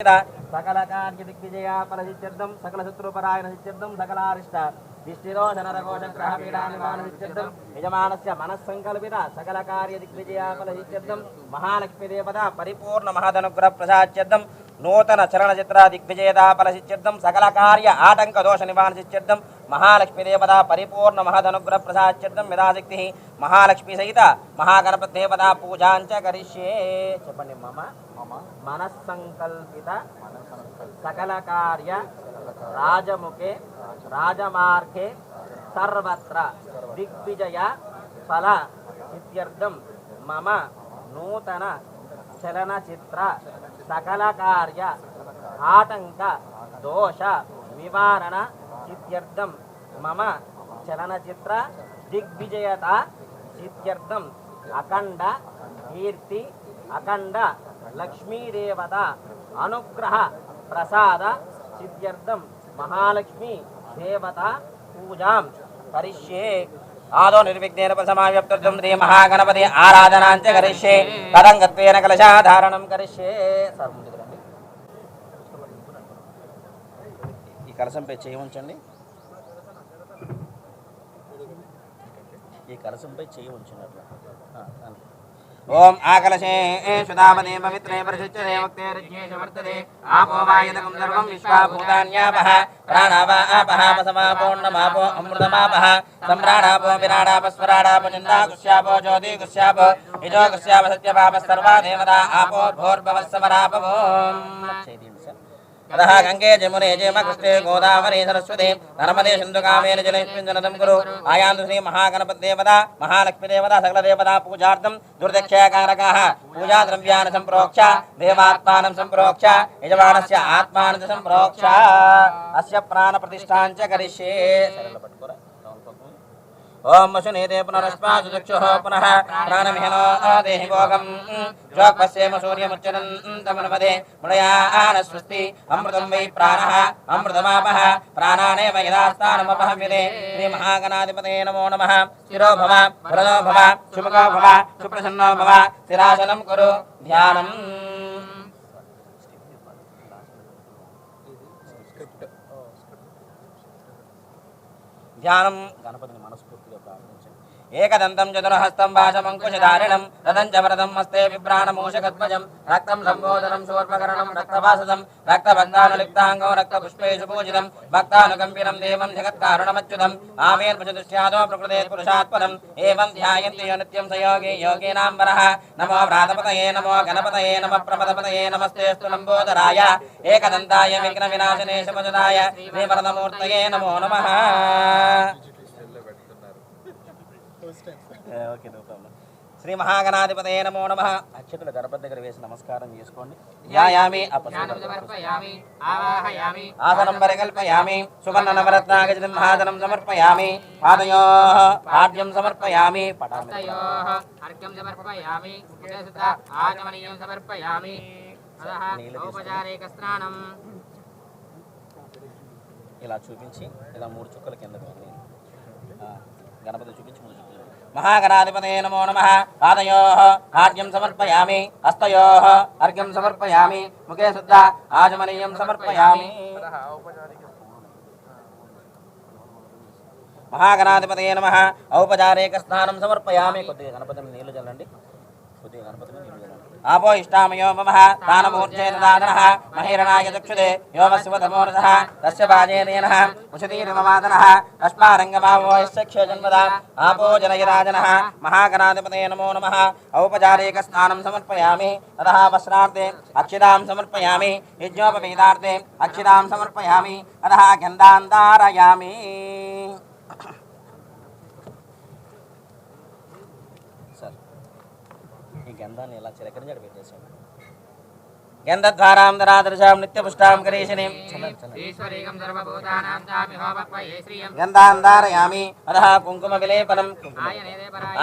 सकल कार्य दिग्विजया फलसिद्ध्यर्थं सकल शत्रुपरायण सिद्ध्यर्थं सकलारिष्ट दिष्टिरोधन रघोष ग्रह पीडा निवारण सिद्ध्यर्थं यजमानस्य मनस्संकल्पिता सकल कार्य दिग्विजया फलसिद्ध्यर्थं महालक्ष्मी देवता परिपूर्ण महदनुग्रह प्रसाद्यर्थं नूतन चरण चित्र दिग्विजयता फलसिद्ध्यर्थं सकल कार्य आटंक दोष निवारण सिद्ध्यर्थं महालक्ष्मी देवता परिपूर्ण महदनुग्रह प्रसाद्यर्थं यथाशक्तिः महालक्ष्मी सहित महागणपति देवता पूजांच करिष्ये చెప్పండి మమ मनस्संकल्पित सकल कार्य राजमुखे राजमार्गे सर्वत्र दिग्विजय फल सिद्ध्यर्थं मम नूतन चलनचित्र सकल कार्य आटंक दोष निवारण सिद्ध्यर्थं मम चलनचित्र दिग्विजयता सिद्ध्यर्थं अखंड कीर्ति अखंड लक्ष्मी देवता अनुग्रह प्रसाद सिद्ध्यर्थं महालक्ष्मी देवता पूजां करिष्ये आदौ निर्विघ्नेन समाव्यप्त्यर्थं श्री महागणपति आराधनांच करिष्ये तदंगत्वेन कलशाधारणं करिष्ये ఈ కలశంపై చేయి ఉంచండి ఈ కలశంపై చేయి ఉంచినట్ల ओम आकलशे सुदामदे पवित्रे परिशुच्यते वक्ते रज्ञेश वर्तते आपो वायुदकं सर्वं विश्वाभूतान्यापः प्राणावापः पसमापोर्णमापो अमृतमापः सम्राणापो विराडापो स्वराडापो चन्दाकुश्यापो ज्योतिकुश्यापो इजोकुश्यापो सत्यपापः सर्वा देवता आपो भोर्भवस्समरापवो अतः गंगे जमुने जयमकृष्णे गोदावरी सरस्वती नर्मदे सिंधु कावेरी जलेस्मिन् कुरु आयान्तु श्री महागणपति देवता महालक्ष्मी देवता सकल देवता पूजार्थं दुर्दक्षयकारकाः पूजा द्रव्यान् संप्रोक्ष देवात्मानं संप्रोक्ष यजमानस्य आत्मानं संप्रोक्ष अस्य प्राण प्रतिष्ठाञ्च करिष्ये ओम वसुनेते पुनरस्मासुचक्षुः पुनः प्राणमिहिनो देहि भोगं ज्वाक्पस्येम सूर्यमुच्चरन्तमनुपदे मुडयानस्वस्ति अमृतं वै प्राणः अमृतमापः प्राणानेव यदास्तानमपहव्यते श्रीमहागणाधिपतये नमो नमः स्थिरो भव वरदो भव शुभगो भव सुप्रसन्नो भव स्थिरासनं कुरु ध्यानम् ध्यानं गणपतिनि मनस्फूर्तिगा प्रार्थिंचंడి ఏకదంతం చతురహస్తం భాషమంకుశధారిణం రదంచ వరదం హస్తే విభ్రాణమూషకధ్వజం రక్తం సంబోధనం శూర్పకరణం రక్తవాసదం రక్తబంధానులిప్తాంగం రక్తపుష్పేషు పూజితం భక్తానుకంపినం దేవం జగత్కారుణమచ్యుతం ఆవేర్భుజదృశ్యాదో ప్రకృతే పురుషాత్పదం ఏవం ధ్యాయంతి నిత్యం సయోగి యోగినాంబరః నమో వ్రాతపతయే నమో గణపతయే నమః ప్రమదపతయే నమస్తేస్తు లంబోదరాయ ఏకదంతాయ విఘ్న వినాశనే శుభజదాయ శ్రీవరదమూర్తయే నమో నమః ఓకే నో ప్రాబ్లం శ్రీ మహాగణాధిపతయే నమో నమః అక్షతుల గణపతి దగ్గర వేసి నమస్కారం చేసుకోండి యాయామి అపస్నానం సమర్పయామి ఆవాహయామి ఆసనం పరికల్పయామి సువర్ణ నవరత్నాగజం మహాదనం సమర్పయామి పాదయోః పాద్యం సమర్పయామి పటామయోః అర్ఘ్యం సమర్పయామి సుధ ఆచమనీయం సమర్పయామి అదః ఔపచారిక స్నానం ఇలా చూపించి ఇలా మూడు చుక్కల కింద గణపతి చూపించి మూడు చుక్కలు महागणाधिपतये नमो नमः पादयोः आर्घ्यं समर्पयामि हस्तयोः अर्घ्यं समर्पयामि मुखे शुद्ध आचमनीयं समर्पयामि महागणाधिपतये नमः औपचारिक स्नानं समर्पयामि కొద్దిగా గణపతిని నీళ్లు చల్లండి కొద్దిగా గణపతిని నీళ్లు చల్లండి आपो इष्टामयो ममः तानमूर्जे ददातनः महिरणाय चक्षुदे योमस्वतमोरसः तस्य बाजेनेनः उषतीर्ममादनः अस्मारङ्गमावो यस्य क्षयजन्मदा आपो जनयराजनः महागणाधिपतये नमो नमः औपचारिकस्नानं समर्पयामि ततः वस्त्रार्थे अक्षितां समर्पयामि यज्ञोपवीतार्थे अक्षितां समर्पयामि अतः गन्धां धारयामि गंधाన్ని ఇలా చిలకరించడం పెట్టేసాం గంధద్వారాం దరాదర్శాం నిత్యపుష్టాం కరీషణీం ఈశ్వరీకం సర్వభూతానాం తామిహోమపయే శ్రీయం గంధాంధారయామి అదః కుంకుమ విలేపనం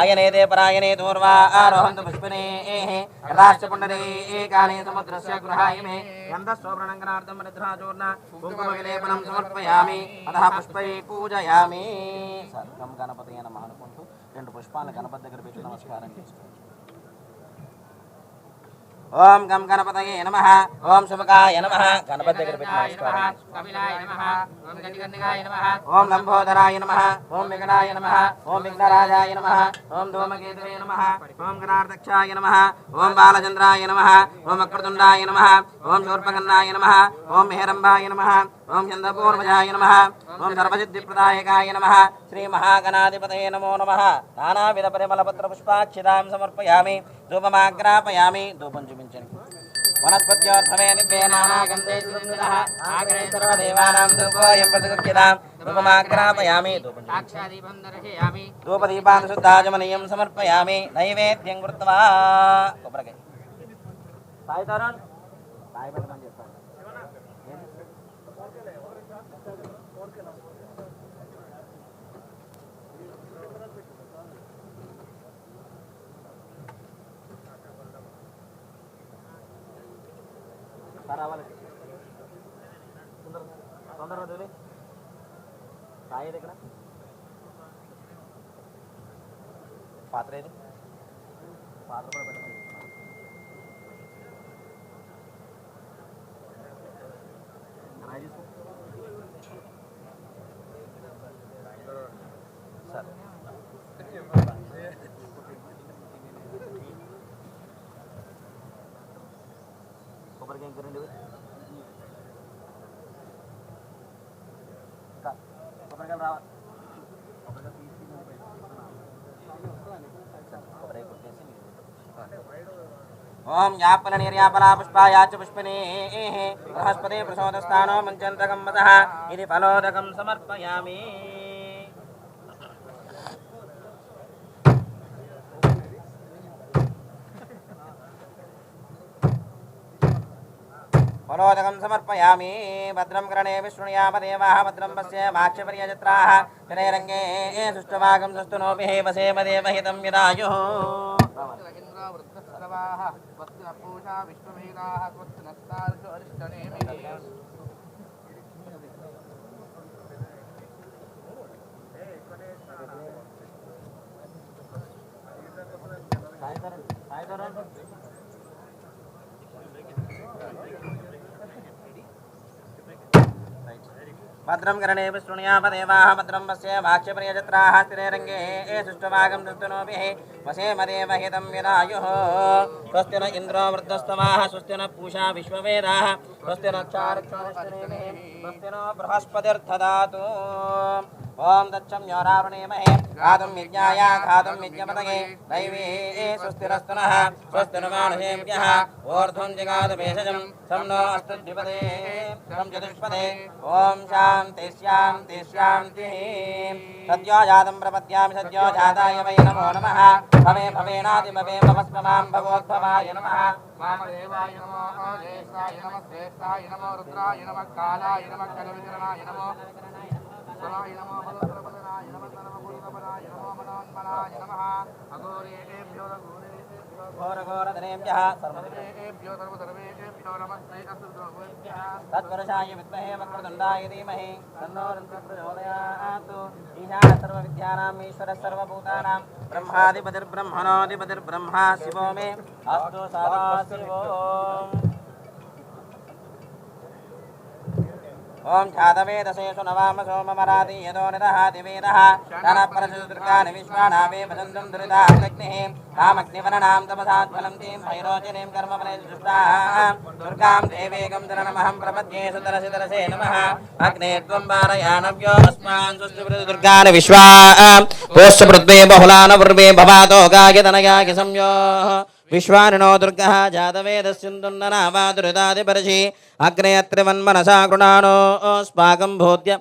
ఆయనేదే పరాయనే దూర్వా ఆరోహంతు పుష్పినేః యథాశ్చ పుండరీకాని సముద్రస్య గృహాయమే గంధస్వప్రణంగనార్థం మనిద్రాచూర్ణ కుంకుమ విలేపనం సమర్పయామి అదః పుష్పై పూజయామి సర్వం గణపతయే నమః అనుకుంటూ రెండు పుష్పాలను గణపతి దగ్గర పెట్టి నమస్కారం చేసుకోండి ఓం గం గణపతయే నమః ఓం శుభకాయ నమః గణపతి దగ్గర పెట్టి నమస్కారం కపిలాయ నమః ఓం గణిగణికాయ నమః ఓం లంబోదరాయ నమః ఓం విఘ్నాయ నమః ఓం విఘ్నరాజాయ నమః ఓం ధూమకేతవే నమః ఓం గణార్దక్షాయ నమః ఓం బాలచంద్రాయ నమః ఓం వక్రతుండాయ నమః ఓం శూర్పకర్ణాయ నమః ఓం మెహరంబాయ నమః ఓం చంద్రపూర్వజాయ నమః ఓం సర్వసిద్ధిప్రదాయకాయ నమః శ్రీ మహాగణాధిపతయే నమో నమః నానావిధ పరిమళపత్ర పుష్పాక్షితాం సమర్పయామి ధూపమాగ్రాపయామి ధూపం చూపించండి వనస్పత్యోర్భవే దివ్యే నానాగంధే సుగంధినః ఆగ్రే సర్వదేవానాం ధూపోయం ప్రతిగృహ్యతాం ధూపమాగ్రాపయామి ధూపం సాక్షాదీపం దర్శయామి ధూపదీపాన్ శుద్ధాచమనీయం సమర్పయామి నైవేద్యం కృత్వా కొబ్బరికాయ సాయి తరుణ్ సాయి పెట్టమని చెప్పాను తొందరగా తొలి సాయి దగ్గర పాత్ర ఏది పాత్ర కూడా పెట్టమని సరే కొబ్బరికాయ ఇంకా రెండు కొబ్బరికాయలు రావాలి ఓం యాపల నిర్యాపలా పుష్పాయాచ పుష్పినే బృహస్పతి ప్రసోదస్థానో మంచంతకం మదః ఇది ఫలోదకం సమర్పయామి ఫలోదకం సమర్పయామి భద్రం కరణే విష్ణుయామ దేవాః భద్రం పశ్యేమాక్షపర్యజత్రాः శనైరంగే సుష్టవాగం సుస్తునోభిః వసేమ దేవహితం యదాయుః వృద్ధసర్వాః వస్తున పూషా విశ్వవేదాః వస్తునస్తార్షు అరిష్టనేమి భద్రం కరణే విష్ణుయామ దేవాః భద్రం పశ్యేమాక్షపర్యజత్రాः స్థిరేరంగే సుష్టవాగం సుస్తునోభిః వసేమ దేవహితం యదాయుః స్వస్తి న ఇంద్రో వృద్ధస్తమాః స్వస్తి న పూషా విశ్వవేదాః స్వస్తి నక్షారక్షోరిష్టనేమిః స్వస్తి నో బృహస్పతిర్దదాతు ఓం దక్షమ్యోరావృణేమహే గాతుం యజ్ఞాయ గాతుం యజ్ఞపతయే దైవీ స్వస్తిరస్తు నః స్వస్తి న మానుషేభ్యः ఊర్ధ్వం జగాతు భేషజం సం నో అస్తుద్విపదే సం చతుష్పదే ఓం శాంతి శాంతి శాంతి సద్యో జాతం ప్రపద్యామి సద్యో జాతాయ వై నమో నమః భవే భవేనాది భవే భవస్మమాం భవోద్భవాయ నమః వామదేవాయ నమో జ్యేష్ఠాయ నమః శ్రేష్ఠాయ నమో రుద్రాయ నమః కాలాయ నమః కలవికరణాయ నమో స్వరాయ నమో బలప్రపదనాయ నమః సర్వభూతపదాయ నమో మనోన్మనాయ నమః అఘోరేభ్యో ఘోరఘోరధనేభ్యः సర్వేభ్యో సర్వసర్వేభ్యో నమస్తే అస్తుభ్యः తత్పురుషాయ విద్మహే వక్రతుండాయ ధీమహి తన్నో రుద్రః ప్రచోదయాత్ ఈశాన సర్వవిద్యానాం ఈశ్వరः సర్వభూతానాం బ్రహ్మాధిపతిర్బ్రహ్మణోధిపతిర్బ్రహ్మా శివో మే అస్తు సదాశివో ఓం ఛాదవేదసేషు నవామ సోమమరాది యదో నిదహాతి వేదః తనపరచతుర్గాని విశ్వానావే భజంతుం దురితాగ్నిః కామగ్నివరణాం తపసాత్ఫలం తీం భైరోచనీం కర్మఫలేషు దుష్టాః దుర్గాం దేవేగం తరణమహం ప్రపద్యే సుతరసితరసే నమః అగ్నే త్వం వారయానవ్యో అస్మాన్ సుష్టివృత దుర్గాని విశ్వా పోష్యపృథ్వే బహుళాన పూర్వే భవాతో గాయతనయాయ సంయోః విశ్వానినో దుర్గః జాతవేదస్యుందున్ననావా దురితాదిపరశి అగ్నే అత్రివన్మనసా గృణానో స్పాకం భూత్య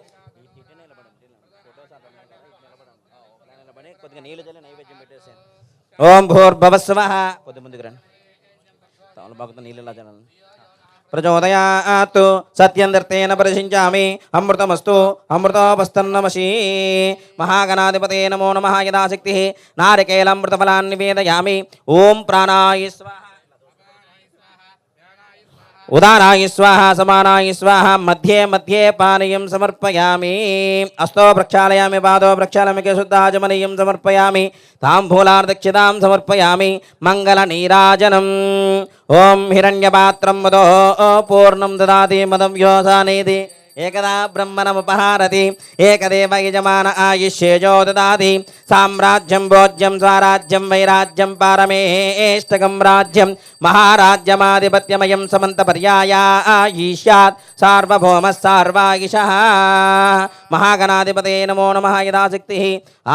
ఓం భూర్భవస్వః కొద్ది ముందుకు రండి తమలపాకుతో నీళ్ళు ఇలా జనాలి ప్రచోదయాత్ సత్యందర్తేన పరిశించామి అమృతమస్తు అమృతోపస్తన్నమసి మహాగణాధిపతే నమో నమః యథాశక్తి నారికేళమృతఫలాన్ని నివేదయామి ఓం ప్రాణాయ స్వాహా उदानाय स्वाहा समानाय स्वाहा मध्ये मध्ये पानीयं समर्पयामि अस्तो प्रक्षालयामि पादो प्रक्षालयामि शुद्धाचमनीयं समर्पयामि ताम्बूलार्दक्षितां समर्पयामि मङ्गलनीराजनम् ॐ हिरण्यपात्रं मदो पूर्णं ददाति मदं योसानेति एकदा ब्रह्मणमुपहारति एकदेव यजमान आयुष्येजो ददाति साम्राज्यं भोज्यं स्वराज्यं वैराज्यं पारमेष्टकं राज्यं महाराज्यमाधिपत्यमयं समन्तपर्यायायीष्यात् सार्वभौमः सार्वायुषः महागणाधिपते नमो नमः यदाशक्तिः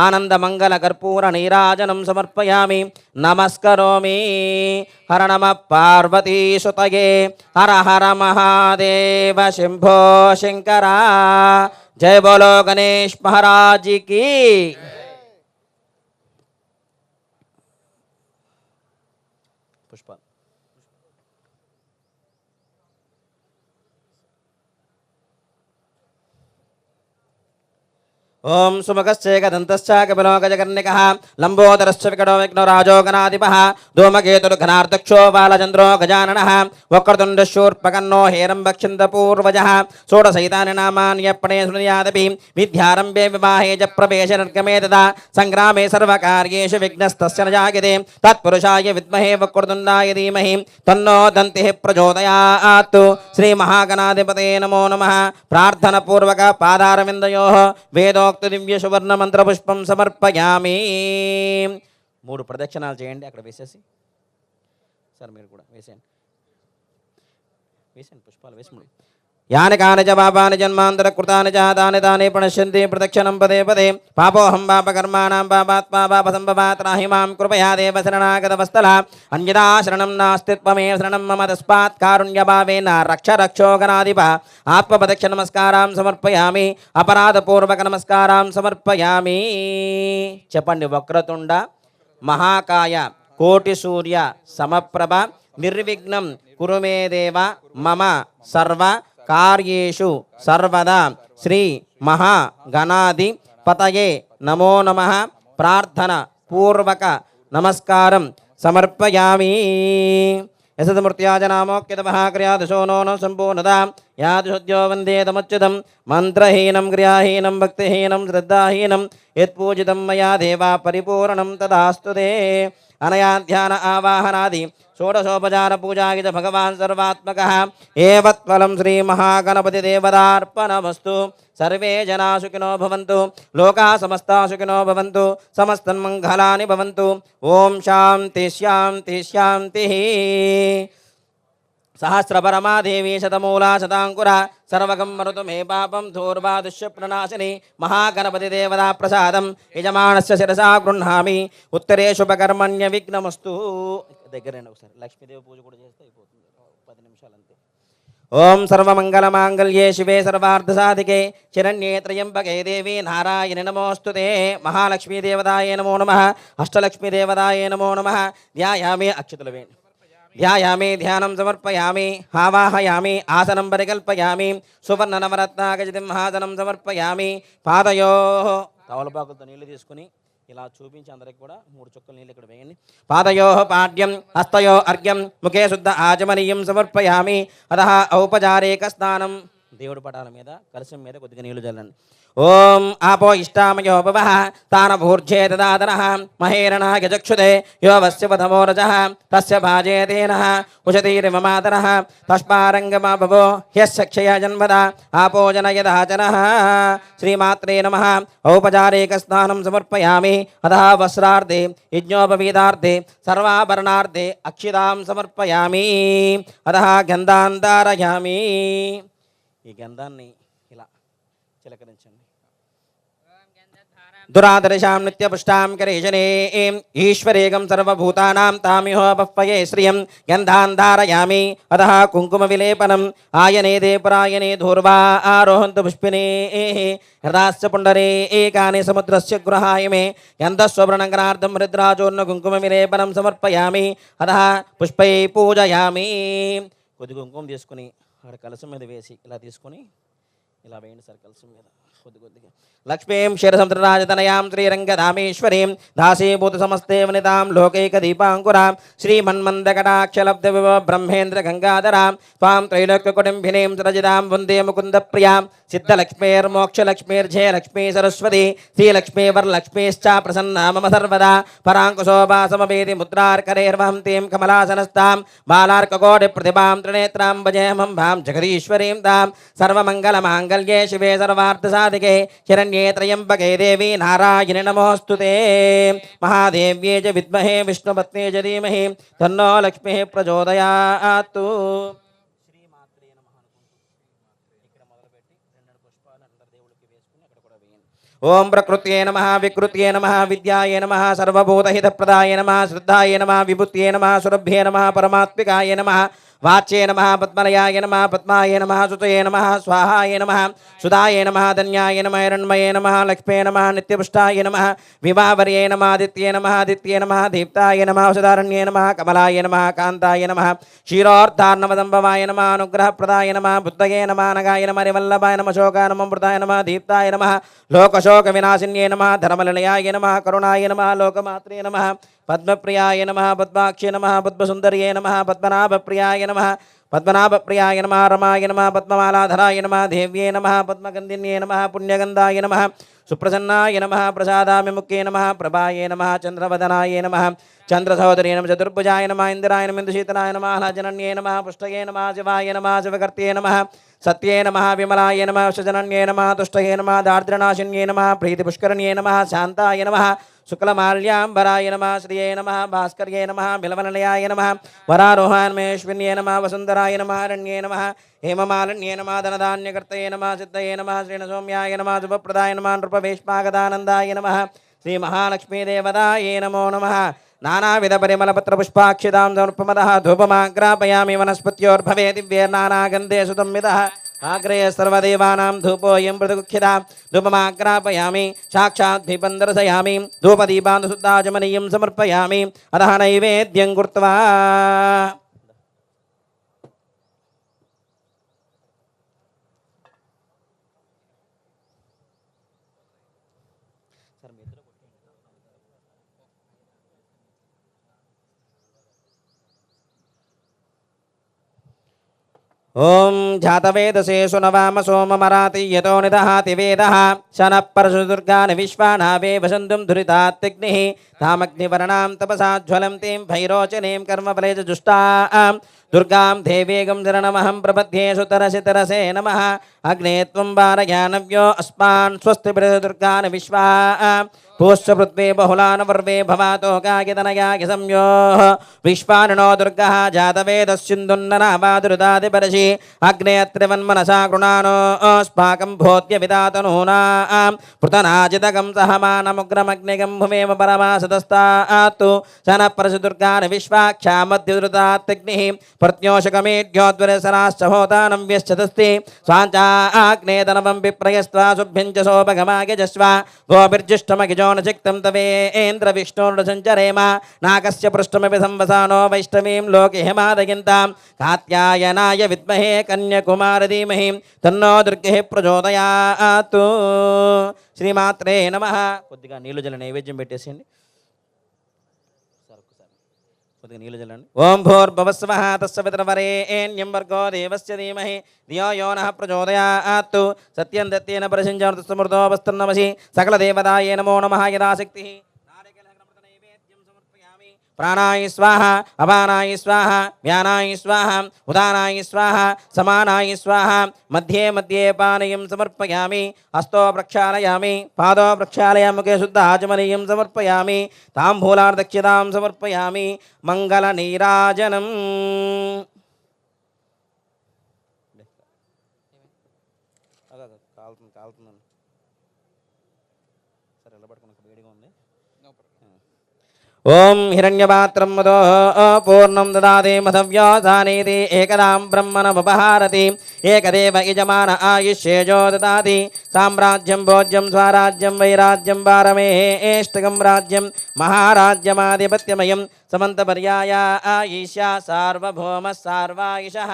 आनन्दमङ्गलकर्पूरनीराजनं समर्पयामि नमस्करोमि हर नमः पार्वतीसुतये हर हर महादेव शंभो शंकरा जय बोलो गणेश महाराज की पुष्पा ओम सुमुखश्चेकदन्तश्च कपिलो गजकर्णिकः लम्बोदरश्च विकटो विघ्नराजो गणाधिपः धूमकेतुर्घनार्दक्षो बालचन्द्रो गजाननः वक्रतुण्डशूर्पकर्णो हेरम्बक्षिन्दपूर्वजः षोडशैतानि नामान्यर्पणे शृणुयादपि विद्यारम्भे विवाहे च प्रवेशे निर्गमे तदा सङ्ग्रामे सर्वकार्येषु विघ्नस्तस्य न जायते तत्पुरुषाय विद्महे वक्रतुण्डाय धीमहि तन्नो दन्तिः प्रचोदयात् श्रीमहागणाधिपतये नमो नमः प्रार्थनापूर्वक पादारविन्दयोः वेदो దివ్య సువర్ణ మంత్ర పుష్పం సమర్పయామి 3 ప్రదక్షిణాలు చేయండి అక్కడ వేసేసి సార్ మీరు కూడా వేసేయండి పుష్పాలు వేసి యాని కాని చ పాపాని జన్మాంతర కృతాని చ తాని తాని ప్రణశ్యంతి ప్రదక్షిణం పదే పదే పాపోహం పాపకర్మాణం పాపాత్మా పాపసంభవాత్ రాహి మాం కృపయా దేవ శరణాగతవస్తల అన్యదా శరణం నాస్తి త్వమేవ శరణం మమ తస్మాత్ కారుణ్యభావేన రక్ష రక్షో గణాధిప ఆత్మప్రదక్షిణ నమస్కారం సమర్పయామి అపరాధపూర్వక నమస్కారం సమర్పయామి చెప్పండి వక్రతుండ మహాకాయ కోటి సూర్య సమప్రభ నిర్విఘ్నం కురు మే దేవ మమ సర్వ కార్యేషు సర్వదా శ్రీ మహాగణాధిపతయే నమో నమః ప్రార్థన పూర్వక నమస్కారం సమర్పయామి యశతమూర్త్యాజనామోక్యతమః క్రియాదశో నో సంపూర్ణదా యాదశోద్యో వందేతమచ్యుతం మంత్రహీనం క్రియాహీనం భక్తిహీనం శ్రద్ధాహీనం యత్పూజితం మయా దేవా పరిపూర్ణం తదాస్తు తే అనయా ధ్యాన ఆవాహనాది షోడశోపచార పూజాగిత భగవాన్ సర్వాత్మకః ఏవత్ఫలం శ్రీ మహాగణపతి దేవతార్పణమస్తు సర్వే జనా సుఖినో భవంతు లోకాః సమస్తాః సుఖినో భవంతు సమస్తన్మంగళాని భవంతు ఓం శాంతి శాంతి శాంతిః सहस्रपरमादेवी शतमूला शतांकुरा सर्वगं मरुतु मे पापं धूर्वा दुष्यप्रणाशिनी महागणपति देवता प्रसादं यजमानस्य शिरसा गृह्णामि उत्तरे शुभकर्मण्य विघ्नमस्तु దగ్గరేనా ఒకసారి లక్ష్మీదేవి పూజ కూడా చేస్తే అయిపోతుంది 10 నిమిషాలు అంతే ఓం సర్వమంగళమాంగళ్యే శివే సర్వార్థసాధికే శరణ్యే త్రయంబకే దేవి నారాయణి నమోస్తుతే మహాలక్ష్మీ దేవతాయే నమో నమః అష్టలక్ష్మీ దేవతాయే నమో నమః ధ్యాయామి అక్షతలు వేయండి ध्यायामि ध्यानं समर्पयामि आवाहयामि आसनं परिकल्पयामि सुवर्णनवरत्नागजतिं आसनं समर्पयामि पादयोः तवलपाकुलతో నీళ్లు తీసుకొని ఇలా చూపించి అందరికి కూడా 3 చుక్కల నీళ్లు ఇక్కడ వేయండి పాదయోః పాడ్యం హస్తయో అర్ఘ్యం ముఖే శుద్ధ ఆచమనీయం సమర్పయామి అతః ఔపచారిక స్నానం దేవుడి పటాల మీద కలశం మీద కొద్దిగా నీళ్లు చల్లండి ఓం ఆపో ఇష్టామయో భవః తానభూర్జే దదాదనః మహేరణాయ చక్షుదే యో వస్య పదమోరజః తస్య భాజేతేనః ఉషతీరిమమాతరః తస్మారంగమా భవో హ్యక్షయ జన్మద ఆపో జనయదాచనః శ్రీమాత్రే నమః ఔపచారిక స్నానం సమర్పయామి అతః వస్త్రార్థే యజ్ఞోపవీతార్థే సర్వాభరణార్థే అక్షితాం సమర్పయామి అతః గంధాన్ ధారయామి ఈ గంధాన్ని ఇలా చిలకరించండి दुरादर्शां नित्यपुष्टां करेशने ईश्वरेगं सर्वभूतानां तामिहोपह्वये श्रियं गन्धान् धारयामि अतः कुङ्कुमविलेपनम् आयने देपरायणे धूर्वा आरोहन्तु पुष्पिने हृदाश्च पुण्डरे एकानि समुद्रस्य गृहाय मे गन्धस्ववर्णगणार्धं हृद्राजोन्न कुङ्कुमविलेपनं समर्पयामि अतः पुष्पै पूजयामि కొద్ది కుంకుమ తీసుకుని అక్కడ కలసం మీద వేసి ఇలా తీసుకొని ఇలా వేయండి సర్కిల్స్ మీద కొద్దిగా లక్ష్మీం క్షీరసముద్రరాజతనయాం శ్రీరంగధామేశ్వరీం దాసీభూత సమస్తే వనితాం లోకైక దీపాంకురాం శ్రీమన్మందకటాక్షలబ్ధ బ్రహ్మేంద్ర గంగాధరాం త్వాం త్రైలోక్యకుటుంబినీం సురజితాం వందే ముకుందప్రియాం సిద్ధలక్ష్మీర్మోక్షలక్ష్మీర్జయలక్ష్మీ సరస్వతి శ్రీలక్ష్మీవర్లక్ష్మీశ్చ ప్రసన్నా మమ సర్వదా పరాంకుశోభాసమవేది ముద్రార్కరైర్వహంతీం కమలాసనస్తాం బాలార్కకోటి ప్రతిభాం త్రినేత్రాం భజేహమం భాం జగదీశ్వరీం తాం సర్వమంగళమాంగళ్యే శివే సర్వార్థసాధికే శరణ్యే త్రయంబకే దేవి నారాయణి నమోస్తుతే మహాదేవ్యే చ విద్మహే విష్ణుపత్నే చ ధీమహి తన్నో లక్ష్మీ ప్రచోదయాత్. శ్రీమాత్రే నమః ఇక్కడ మొదలుపెట్టి 2 పుష్పాలు అందరి దేవుడికి వేసుకుని అక్కడ కూడా వేయండి. ఓం ప్రకృత్యే నమః వికృత్యే నమః విద్యాయే నమః సర్వభూతహితప్రదాయ నమః శ్రద్ధాయ నమః విభూత్యే నమః సురభ్యే నమః పరమాత్మికాయ నమః వాచ్యే నమః పద్మలయాయ నమః పద్మాయ నమః సుతయే నమః స్వాహాయ నమః సుధాయ నమః ధన్యాయ నమః హిరణ్మయే నమః లక్ష్మే నమః నిత్యపుష్టాయ నమః వివావర్యే నమః ఆదిత్యే నమః ఆదిత్యే నమః దీప్తాయ నమః సుధారణ్యే నమః కమలాయ నమః కాంతాయ నమః క్షీరోర్ధార్ణవదంభవాయ నమః అనుగ్రహప్రదాయ నమః బుద్ధయే నమః నగాయ నమః హరివల్లభాయ నమః శోకానమృతాయ నమః దీప్తాయ నమః లోకశోక వినాశిన్యే నమః ధర్మనిలయాయ నమః కరుణాయ నమః లోకమాత్రే నమః పద్మప్రియాయ నమః పద్మాక్షే నమః పద్మసుందర్యే నమః పద్మనాభప్రియాయ నమః పద్మనాభప్రియాయ నమః రమాయ నమః పద్మమాలాధరాయ నమః దేవ్యే నమః పద్మగంధిన్యే నమః పుణ్యగంధాయ నమః సుప్రసన్నాయ నమః ప్రసాదామిముఖ్యే నమః ప్రభాయే నమః చంద్రవదనాయ నమః చంద్రసహోదరే నమః చతుర్భుజాయ నమః ఇంద్రాయ నమః ఇందుశీతనాయ నమః ఆహ్లాదజనన్యే నమః పుష్టయే నమః శివాయ నమః శివకర్త్యే నమః సత్యే నమః విమలాయ నమః శజనన్యే నమః తుష్టయే నమః దారిద్ర్యనాశిన్యే నమః ప్రీతిపుష్కరణ్యే నమః శాంతాయ నమః శుక్లమాల్యాంబరాయ నమః శ్రియే నమః భాస్కర్యే నమః బిలవనలయాయ నమః వరారోహాన్మేశ్విన్యే నమః వసుంధరాయ నమః అరణ్యే నమః హేమమాలిన్యే నమః ధనధాన్యకర్తయే నమః సిద్ధయే నమః శ్రీణసౌమ్యాయ నమః శుభప్రదాయ నమః నృపవేష్మాగదానందాయ నమః శ్రీమహాలక్ష్మీదేవతాయే నమో నమః నానావిధ పరిమళపత్రపుష్పాక్షితాం సమర్పమదః ధూపమాగ్రాపయామి వనస్పత్యోర్భవే దివ్యేర్నానాగంధే సుతంవిదః ఆగ్రే సర్వదేవానాం ధూపోయం మృదుగుఖ్యతా ధూపమాగ్రాపయామి సాక్షాత్ దీపం దర్శయామి ధూపదీపాన్ శుద్ధాచమనీయం సమర్పయామి అదః నైవేద్యం కృత్వా ఓం జాతవేదసే సునవామ సోమమరాతి యతో నిదహాతి వేదః శనః పరశుదుర్గాని విశ్వానావే వసంతుం ధురితాత్తిగ్నిః తామగ్నివర్ణాం తపసాజ్వలంతీం భైరోచనీం కర్మఫలే చ జుష్టాం దుర్గాం దేవేగం శరణమహం ప్రపద్యే సుతరసితరసే నమః అగ్నే త్వం వారయానవ్యో అస్మాన్ స్వస్తి దుర్గాని విశ్వా పూశ్చ పృథ్వీ బహుళాన్ వర్వే భవాతో కాకితనయాకి సంయోః విశ్వానో దుర్గः జాతవేదస్సిందున్ననావాదురుదాదిపరశి అగ్నే త్రివన్మనసా గృణానో స్పాకం భోత్య విదాతనూనాం పృతనాజితకం సహమానముగ్రమగ్నిగం భువేమ పరమాసదస్తాత్తు శనః పరశుదుర్గాని విశ్వాక్షామద్యురుతాత్తిగ్నిః ప్రత్యోషకమేఢ్యోద్వరసరాశ్చ హోతానం వ్యశ్చతస్తి స్వాంచాగ్నేతనవం విప్రయస్త్వా శుభ్యం చ సోపగమాగజస్వ గోభిర్జిష్టమగిజో చిక్తం తవేంద్ర విష్ణుర్న సంచరేమ నాకస్య పృష్ఠమపి సంవసానో వైష్ణవీం లోకే హేమాదయంతాం కాత్యాయనాయ విద్మహే కన్యకుమార ధీమహి తన్నో దుర్గే ప్రచోదయాత్. శ్రీమాత్రే నమః. కొద్దిగా నీళ్ళు జల నైవేద్యం పెట్టేసేయండి. కొద్దిగా నీళ్ళు జల్లండి. ఓం భూర్భువస్వః తస్య పితరవరేణ్యం భర్గో దేవస్య ధీమహి ధియో యో నః ప్రచోదయాత్. సత్యం దత్తేన పరిశించ సమృతో వస్తున్నమసి సకల దేవతాయే నమో నమః యదాశక్తిః. ప్రాణాయ స్వాహ అపానాయ స్వాహ వ్యానాయ స్వాహ ఉదానాయ స్వాహ సమానాయ స్వాహ మధ్యే మధ్యే పానీయం సమర్పయామి. హస్తో ప్రక్షాళయామి పాదో ప్రక్షాళయామి ముఖే శుద్ధ ఆచమనీయం సమర్పయామి తాంబూలార్దక్షితాం సమర్పయామి మంగళ నీరాజనం. కాలుతుందండి. సరే ఎలా పట్టుకున్నాక వేడిగా ఉంది. ఓం హిరణ్యపాత్రం మదో పూర్ణం దదాతి మధవ్యోసానీతి ఏకదాం బ్రహ్మణముపహారతి ఏకదేవ యజమాన ఆయుష్యేజో దదాతి సామ్రాజ్యం భోజ్యం స్వరాజ్యం వైరాజ్యం వారమేష్టకం రాజ్యం మహారాజ్యమాధిపత్యమయం సమంతపర్యాయ ఈశా సార్వభౌమ సార్వాయుషః.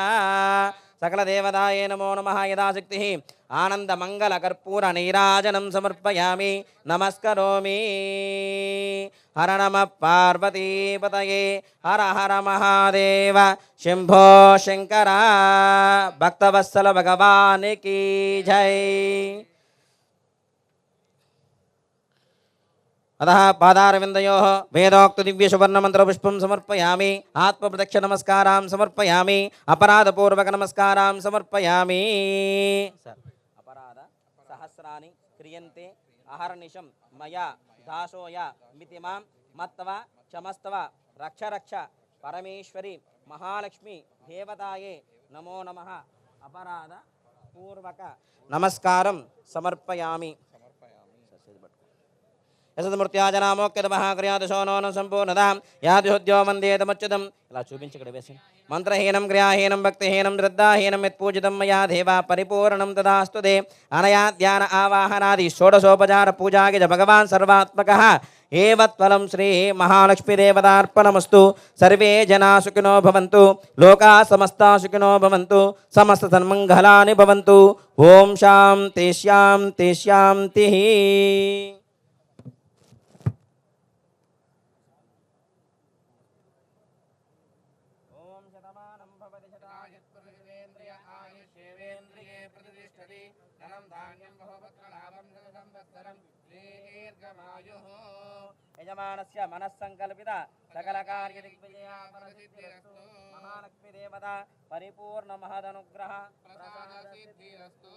సకల దేవతాయే నమో నమః యదాశక్తిః. आनन्दमङ्गलकर्पूरनीराजनं समर्पयामि नमस्करोमि हर नमः पार्वतीपतये हर हर महादेव शम्भो शङ्कर भक्तवत्सल भगवान् की जय अतः पादारविन्दयोः वेदोक्तदिव्यसुवर्णमन्त्रपुष्पं समर्पयामि आत्मप्रदक्षिणनमस्कारां समर्पयामि अपराधपूर्वकनमस्कारां समर्पयामि अपराध सहस्राणि क्रियन्ते अहर्निशं मया दासोय मिति मां मत्वा क्षमस्तव रक्ष रक्ष परमेश्वरी महालक्ष्मी देवताये नमो नमः अपराध पूर्वक नमस्कारं समर्पयामि యశమూర్త్యాజనామోక్యతమః క్రియాదశోనోనం సంపూర్ణదాం యాదిహోద్యో వందేతమచ్యుతం ఇలా చూపించి ఇక్కడ వేసి మంత్రహీనం క్రియాహీనం భక్తిహీనం శ్రద్ధాహీనం యత్పూజితం మయా దేవ పరిపూర్ణం తదాస్తు తే అనయా ధ్యాన ఆవాహనాది షోడశోపచార పూజాకి భగవాన్ సర్వాత్మకః ఏవత్వలం శ్రీ మహాలక్ష్మీదేవతార్పణమస్తు సర్వే జనా సుఖినో భవంతు లోకా సమస్తా సుఖినో భవంతు సమస్త సన్మంగళాని భవంతు ఓం శాంతి శాంతి శాంతి యజమానస్య మనస్సంకల్పిత సకల కార్య దిగ్విజయా ఫలసిద్ధిరస్తు మహాలక్ష్మీ దేవత పరిపూర్ణ మహదనుగ్రహ ప్రసాద సిద్ధిరస్తు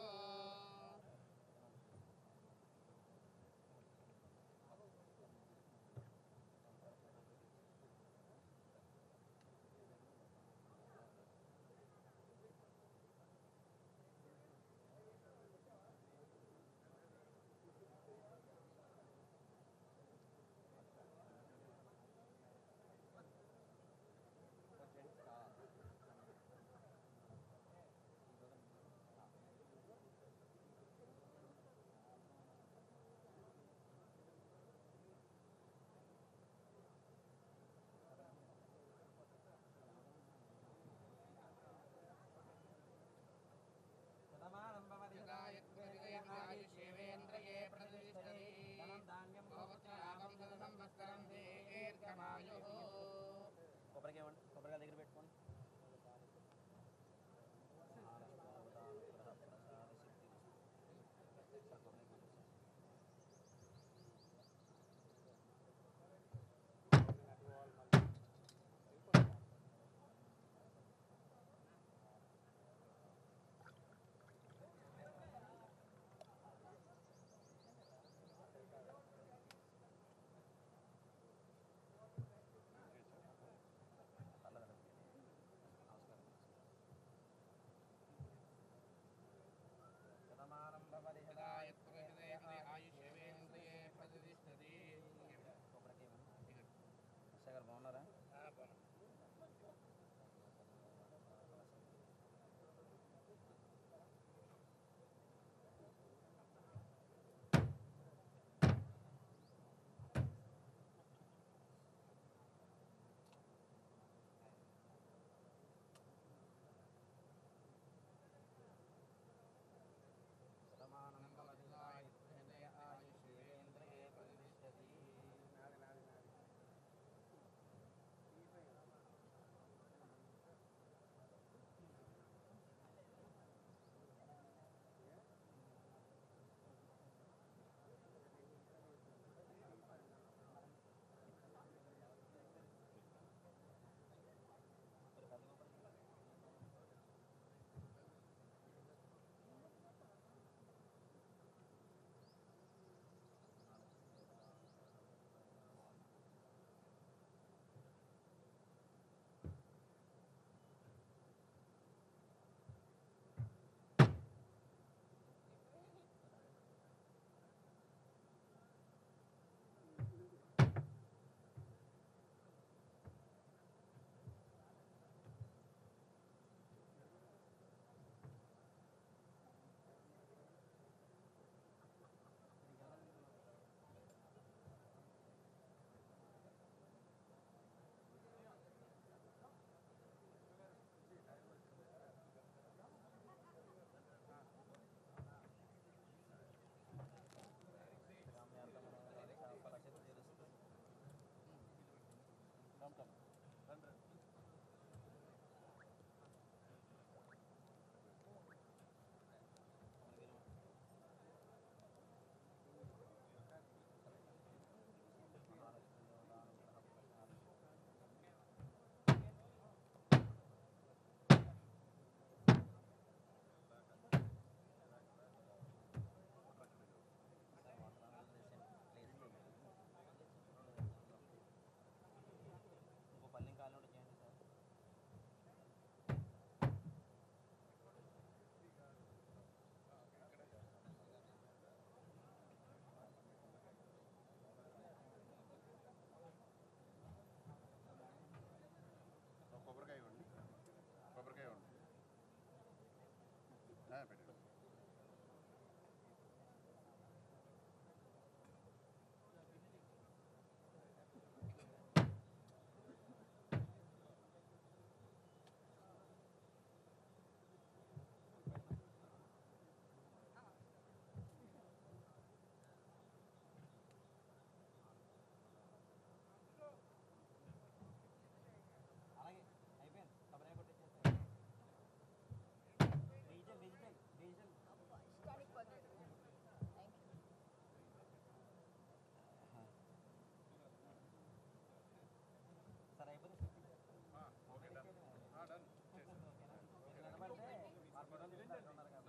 అలాగే అయిపోయింది కొబ్బరి కొట్టించేస్తాయి డిజిటల్ డిజిటల్ డిజిటల్ ఇష్టానికి పొందారు. Thank you. సరే అయిపోతే నిలబడితే ఆ ఫోటోలు ఉన్నారు కదా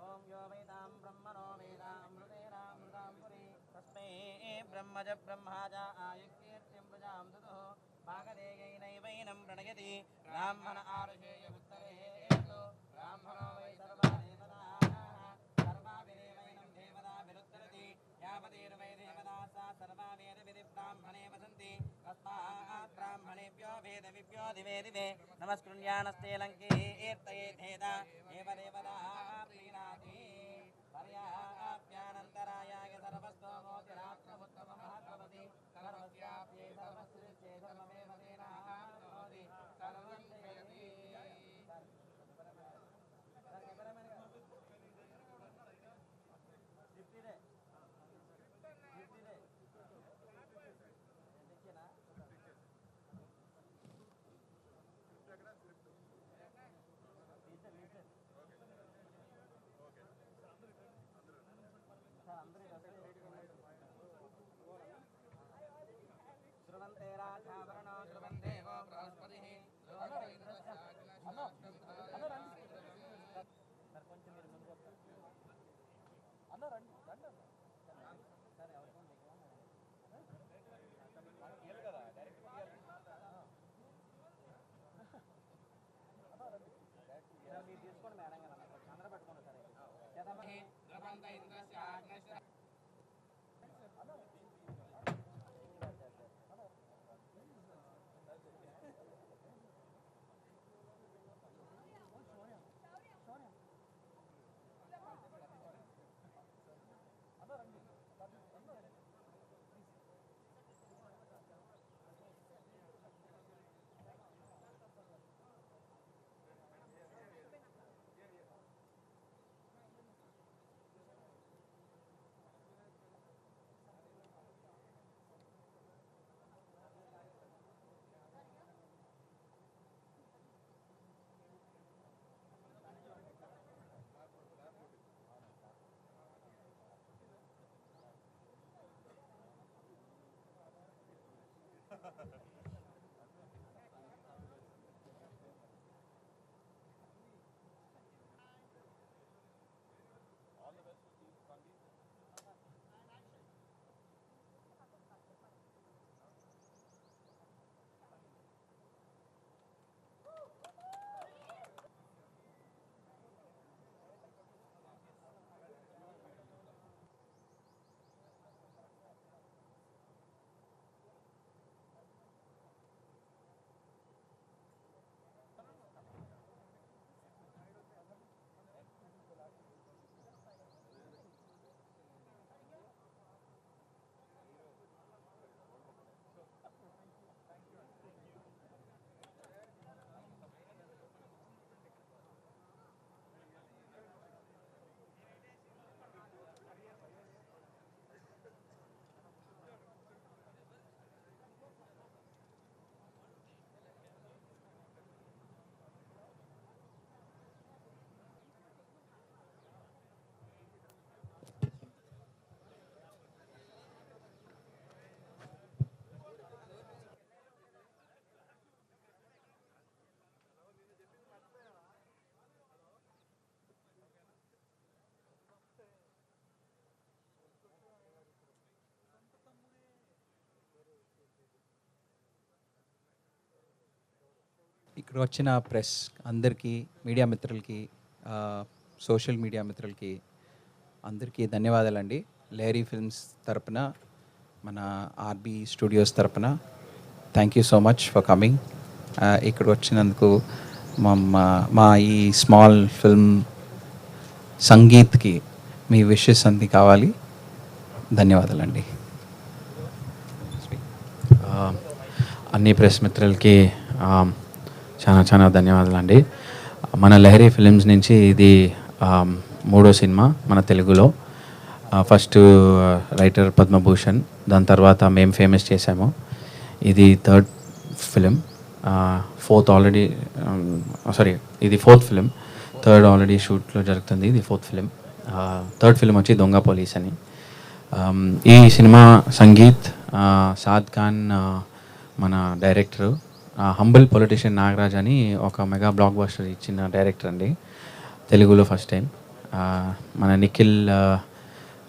ఓం యో వేదాం బ్రహ్మణో వేదామృతేనామృతాం పురి తస్మై బ్రహ్మజ బ్రహ్మాజ ఆయుక్తీర్తిం ప్రజాం దుదుః భాగదేయైనైవైనం ప్రణయతి బ్రాహ్మణ ఆరుషేయ ఉత్తరే బ్రాహ్మణో వై సర్వా దేవతాః సర్వాభిదేవైనం దేవతా విరుత్తరతి యావదేర్వై దేవతా సా సర్వా వేద విధి బ్రాహ్మణే వసంతి తస్మాత్ బ్రాహ్మణేభ్యో వేద విభ్యో దివే దివే నమస్కృణ్యానస్తే లంకీర్తయే భేద ఏవ దేవతా ప్రీణాతి పర్యాప్యానంతరాయాయ సర్వస్తోమోతిరాత్మముత్తమమహద్భవతి సర్వస్యాప్యై సర్వస్యే ధర్మమేవ తేనాః భవతి సర్వం జయతి శ్రువంతే రాజావరణో శ్రువందేవో బృహస్పతిః శ్రువంతే సార్ కొంచెం మీరు ముందుకు వస్తారు అన్న రండి రండి సరే ఎవరికి కదా డైరెక్ట్ మీరు తీసుకోండి మేడం గారు అందరూ పెట్టుకోండి సరే ఇక్కడ వచ్చిన ప్రెస్ అందరికీ, మీడియా మిత్రులకి, సోషల్ మీడియా మిత్రులకి అందరికీ ధన్యవాదాలండి. లహరి ఫిల్మ్స్ తరపున, మన ఆర్బీ స్టూడియోస్ తరపున thank you so much for coming. ఇక్కడ వచ్చినందుకు మా ఈ స్మాల్ ఫిల్మ్ సంగీత్కి మీ విషెస్ అన్ని కావాలి. ధన్యవాదాలండి. అన్ని ప్రెస్ మిత్రులకి చాలా చాలా ధన్యవాదాలండి. మన లహరి ఫిలిమ్స్ నుంచి ఇది 3వ సినిమా మన తెలుగులో. ఫస్ట్ రైటర్ పద్మభూషణ్, దాని తర్వాత మేము ఫేమస్ చేసాము. ఇది 3rd ఫిలిం. ఇది 4th ఫిలిం. 3rd ఆల్రెడీ షూట్లో జరుగుతుంది. ఇది 4th ఫిలిం. 3rd ఫిలిం వచ్చి దొంగ పోలీస్ అని. ఈ సినిమా సంగీత్ సాద్ ఖాన్ మన డైరెక్టరు, హంబుల్ పొలిటీషియన్ నాగరాజ్ అని ఒక మెగా బ్లాక్ బస్టర్ ఇచ్చిన డైరెక్టర్ అండి, తెలుగులో ఫస్ట్ టైం. మన నిఖిల్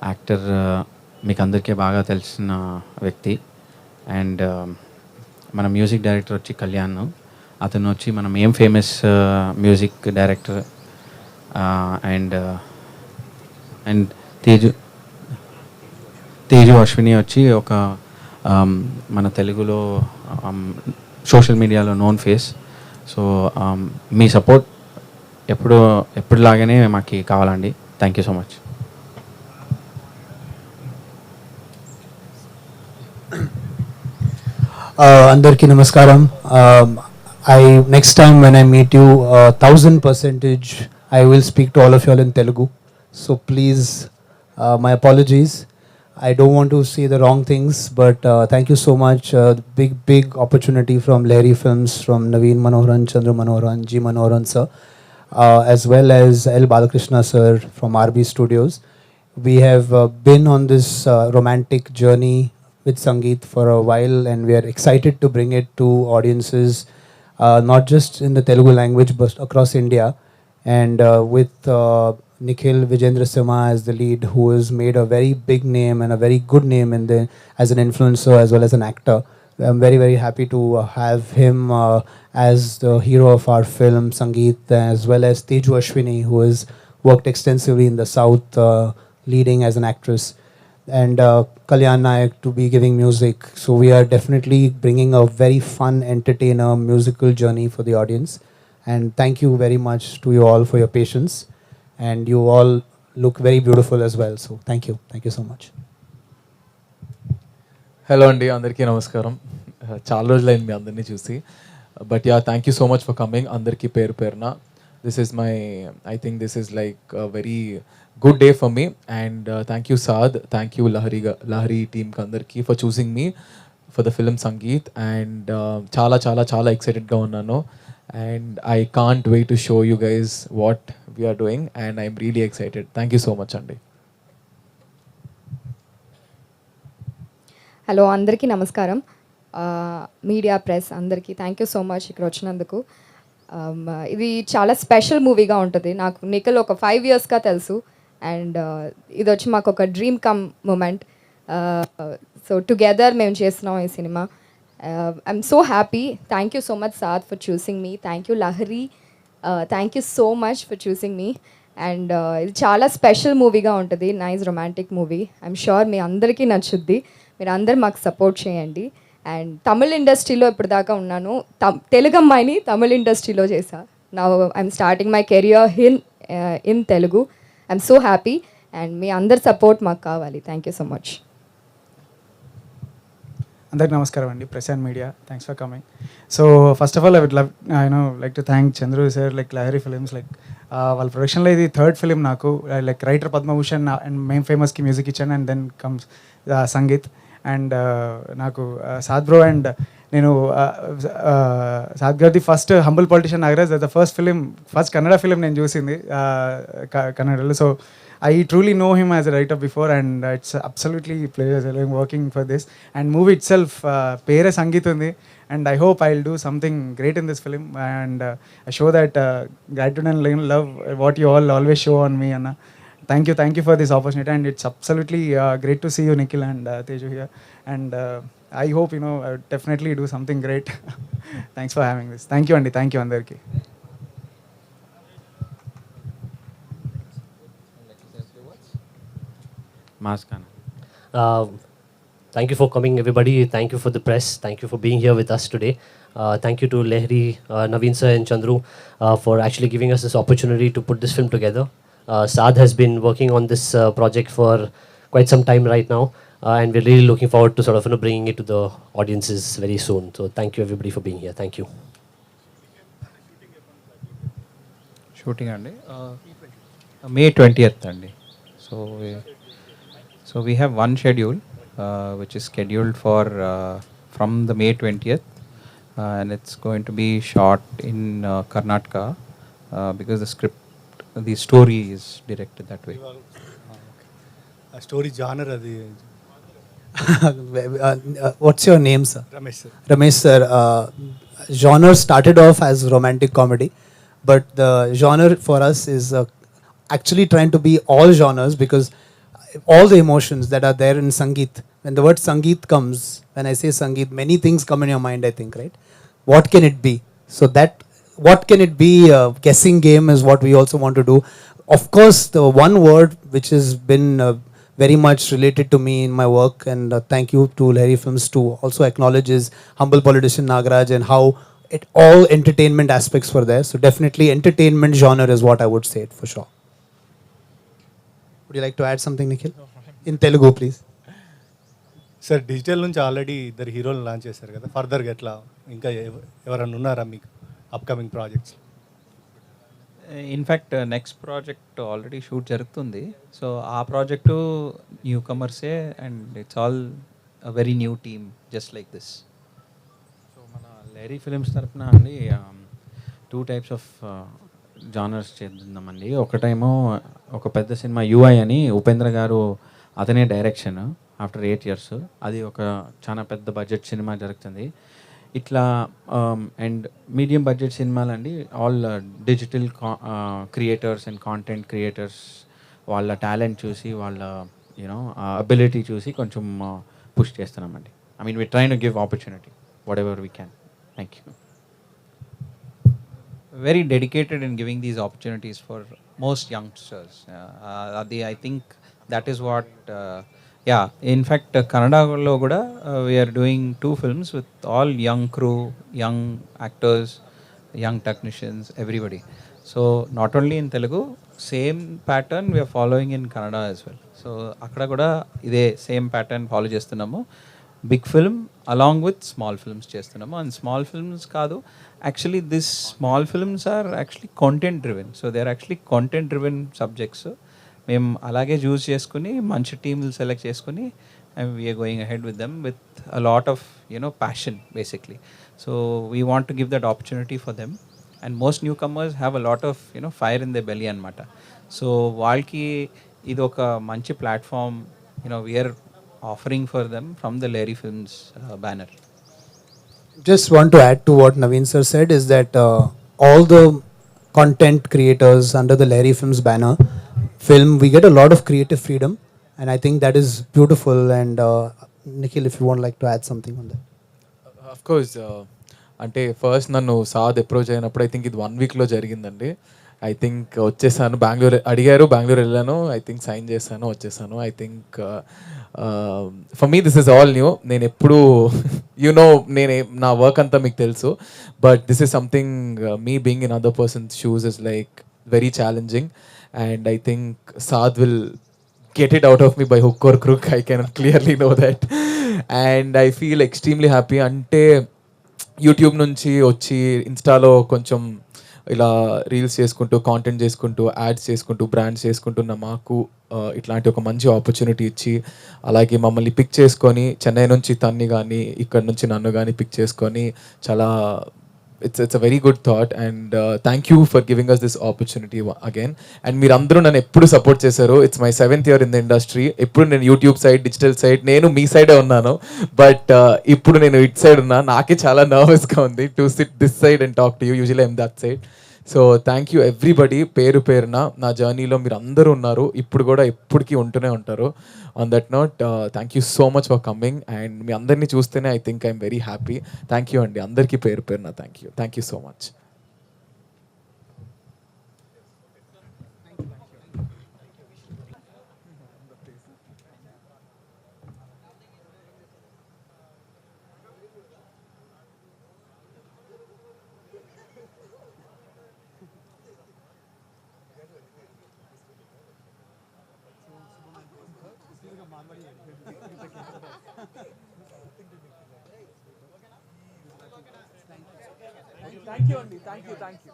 యాక్టర్ మీకు అందరికీ బాగా తెలిసిన వ్యక్తి. అండ్ మన మ్యూజిక్ డైరెక్టర్ వచ్చి కళ్యాణ్. అతను వచ్చి మనం ఏం famous music director. And Teju Ashwini వచ్చి ఒక మన తెలుగులో సోషల్ మీడియాలో నోన్ ఫేస్. సో మీ సపోర్ట్ ఎప్పుడులాగానే మాకు కావాలండి. Thank you so much. Andarki namaskaram. Next time when I meet you, 1000% I will speak to all of you all in Telugu. So please, my apologies. I don't want to say the wrong things, but thank you so much. Big opportunity from Lehri Films, from Naveen Manoharan, Chandra Manoharan, G Manoharan sir, as well as L Balakrishna sir from RB Studios. We have been on this romantic journey with Sangeet for a while, and we are excited to bring it to audiences, not just in the Telugu language but across India. And with Nikhil Vijendra Sima as the lead, who has made a very big name and a very good name as an influencer as well as an actor. I'm very, very happy to have him as the hero of our film Sangeet, as well as Teju Ashwini, who has worked extensively in the South, leading as an actress, and Kalyan Nayak to be giving music. So we are definitely bringing a very fun, entertainer, musical journey for the audience. And thank you very much to you all for your patience. And you all look very beautiful as well. So thank you so much. Hello అండి, అందరికీ నమస్కారం. చాలా రోజులైంది మీ అందరినీ చూసి. But yeah, thank you so much for coming. అందరికీ పేరు పేరున I think this is like a very good day for me. And thank you Saad, thank you Lahari team kandarki for choosing me for the film Sangeet. And చాలా excited ga unnanu, and I can't wait to show you guys what we are doing, and I'm really excited. Thank you so much andi. Hello, అందరికీ నమస్కారం. Media press అందరికీ thank you so much ఇక్కడ వచ్చినందుకు. ఇది చాలా special మూవీగా ఉంటుంది. నాకు నిఖిల్ ఒక 5 yearsగా తెలుసు, అండ్ ఇది వచ్చి మాకు ఒక dream come moment. So together మేము చేస్తున్నాం ఈ సినిమా. I'm so happy. Thank you so much Saad for choosing me. Thank you Lahari, thank you so much for choosing me. And ఇది చాలా స్పెషల్ మూవీగా ఉంటుంది. Nice romantic movie. I'm sure మీ అందరికీ నచ్చుద్ది. మీరు అందరు మాకు సపోర్ట్ చేయండి. అండ్ తమిళ్ ఇండస్ట్రీలో ఇప్పుడు దాకా ఉన్నాను. తెలుగు అమ్మాయిని తమిళ్ ఇండస్ట్రీలో చేశా. Now I'm starting my career in Telugu. I'm so happy, and మీ అందరి సపోర్ట్ మాకు కావాలి. Thank you so much. అందరికి నమస్కారం అండి, press and media, thanks for coming. So first of all I would like to thank Chandru sir, like Lahari films. Like వాళ్ళ ప్రొడక్షన్లో ఇది 3rd ఫిలిం నాకు. Like writer Padmabhushan and Mem ఫేమస్కి మ్యూజిక్ ఇచ్చాను, and then comes Sangeeth. And నాకు సాద్ బ్రో అండ్ నేను సాద్ గారిది first humble politician Nagaraj, the first Kannada film నేను చూసింది కన్నడలో. So I truly know him as a writer before, and it's absolutely pleasure working for this. And movie itself, pere Sangeet undi, and I hope I'll do something great in this film, and I show that gratitude and love what you all always show on me. Anna, thank you for this opportunity, and it's absolutely great to see you Nikhil and Teju here. And I hope, you know, I would definitely do something great. Thanks for having this. Thank you, Andy. Thank you, Andarki. Mask అన్న. Thank you for coming, everybody. Thank you for the press. Thank you for being here with us today. Thank you to Lehri, Naveen sir, and Chandru for actually giving us this opportunity to put this film together. Saad has been working on this project for quite some time right now, and we're really looking forward to sort of, you know, bringing it to the audiences very soon. So thank you, everybody, for being here. Thank you. Shooting అండి May 20th అండి. So we have one schedule which is scheduled for from the May 20th and it's going to be shot in Karnataka because the story is directed that way. ఆ story genre అది What's your name, sir? Ramesh sir. Ramesh sir, genre started off as romantic comedy, but the genre for us is actually trying to be all genres because all the emotions that are there in Sangeet. When the word Sangeet comes, when I say Sangeet, many things come in your mind, I think, right? What can it be? So that, what can it be? Guessing game is what we also want to do. Of course, the one word which has been very much related to me in my work, and thank you to Lehri Films to also acknowledge is humble politician Nagaraj and how it all entertainment aspects were there. So definitely entertainment genre is what I would say it for sure. Would you like to add something, Nikhil? In Telugu, please. Sir digital నుంచి already ఇద్దరు హీరోలు launch చేశారు కదా, ఫర్దర్గా ఎట్లా ఇంకా ఎవరన్నా ఉన్నారా మీకు upcoming projects? In fact next project already shoot జరుగుతుంది. సో ఆ ప్రాజెక్టు న్యూ కమర్సే and it's all a very new team just like this. So మన లెహరీ ఫిలిమ్స్ తరఫున అండి 2 types ఆఫ్ జానర్స్ చేద్దామండి. ఒకటేమో ఒక పెద్ద సినిమా యూఐ అని ఉపేంద్ర గారు, అతనే డైరెక్షన్ ఆఫ్టర్ 8 years. అది ఒక చాలా పెద్ద బడ్జెట్ సినిమా జరుగుతుంది. ఇట్లా అండ్ మీడియం బడ్జెట్ సినిమాలు అండి all digital creators and content creators వాళ్ళ టాలెంట్ చూసి వాళ్ళ యూనో అబిలిటీ చూసి కొంచెం పుష్ చేస్తున్నామండి. I mean we trying to give opportunity whatever we can. Thank you. Very dedicated in giving these opportunities for most youngsters. I think that is what, in fact, Kannada kuda we are doing 2 films with all young crew, young actors, young technicians, everybody. So not only in Telugu, same pattern we are following in Kannada as well. So akkada kuda ide same pattern follow chestunnamo. Big film along with small films చేస్తున్నాము. And small films కాదు, actually this small films are actually content driven. So they are actually content driven subjects. మేము అలాగే choose చేసుకుని మంచి టీమ్లు select చేసుకుని and we're going ahead with them with a lot of passion basically. So we want to give that opportunity for them. And most newcomers have a lot of fire in the belly అనమాట. So వాళ్ళకి ఇది ఒక మంచి platform we're offering for them from the Lehri Films banner. Just want to add to what Naveen sir said is that all the content creators under the Lehri Films banner film, we get a lot of creative freedom, and I think that is beautiful. And Nikhil, if you want like to add something on that. Of course, అంటే first నన్ను Saad approach అయినప్పుడు I think ఇది 1 weekలో జరిగిందండి. I think వచ్చేసాను, బెంగళూరు అడిగారు, బెంగళూరు వెళ్ళాను, I think sign చేశాను, వచ్చేసాను. I think for me this is all new. నేను ఎప్పుడు నా వర్క్ అంతా మీకు తెలుసు, but this is something me being in other persons shoes is like very challenging, and I think Saad will get it out of me by hook or crook. I can clearly know that, and I feel extremely happy. అంటే YouTube నుంచి వచ్చి ఇన్స్టాలో కొంచెం ఇలా reels చేసుకుంటూ, content చేసుకుంటూ, ads చేసుకుంటూ, brands చేసుకుంటున్న మాకు ఇట్లాంటి ఒక మంచి ఆపర్చునిటీ ఇచ్చి, అలాగే మమ్మల్ని పిక్ చేసుకొని చెన్నై నుంచి తన్ని కానీ ఇక్కడ నుంచి నన్ను కానీ పిక్ చేసుకొని చాలా it's a very good thought, and thank you for giving us this opportunity again. And మీరందరూ నన్ను ఎప్పుడు సపోర్ట్ చేశారు. It's my 7th year in the industry. ఎప్పుడు నేను యూట్యూబ్ సైడ్, డిజిటల్ సైడ్, నేను మీ సైడే ఉన్నాను, బట్ ఇప్పుడు నేను ఇట్ సైడ్ ఉన్నా. నాకే చాలా నర్వస్గా ఉంది to SIT this side and talk to you. Usually I'm that side. So thank you everybody, పేరు పేరున నా జర్నీలో మీరు అందరూ ఉన్నారు, ఇప్పుడు కూడా ఎప్పటికీ ఉంటూనే ఉంటారు. On that note thank you so much for coming, and మీ అందరినీ చూస్తేనే I think I'm very happy. Thank you అండి అందరికీ పేరు పేరున thank you so much. Thank you అండి, థ్యాంక్ యూ.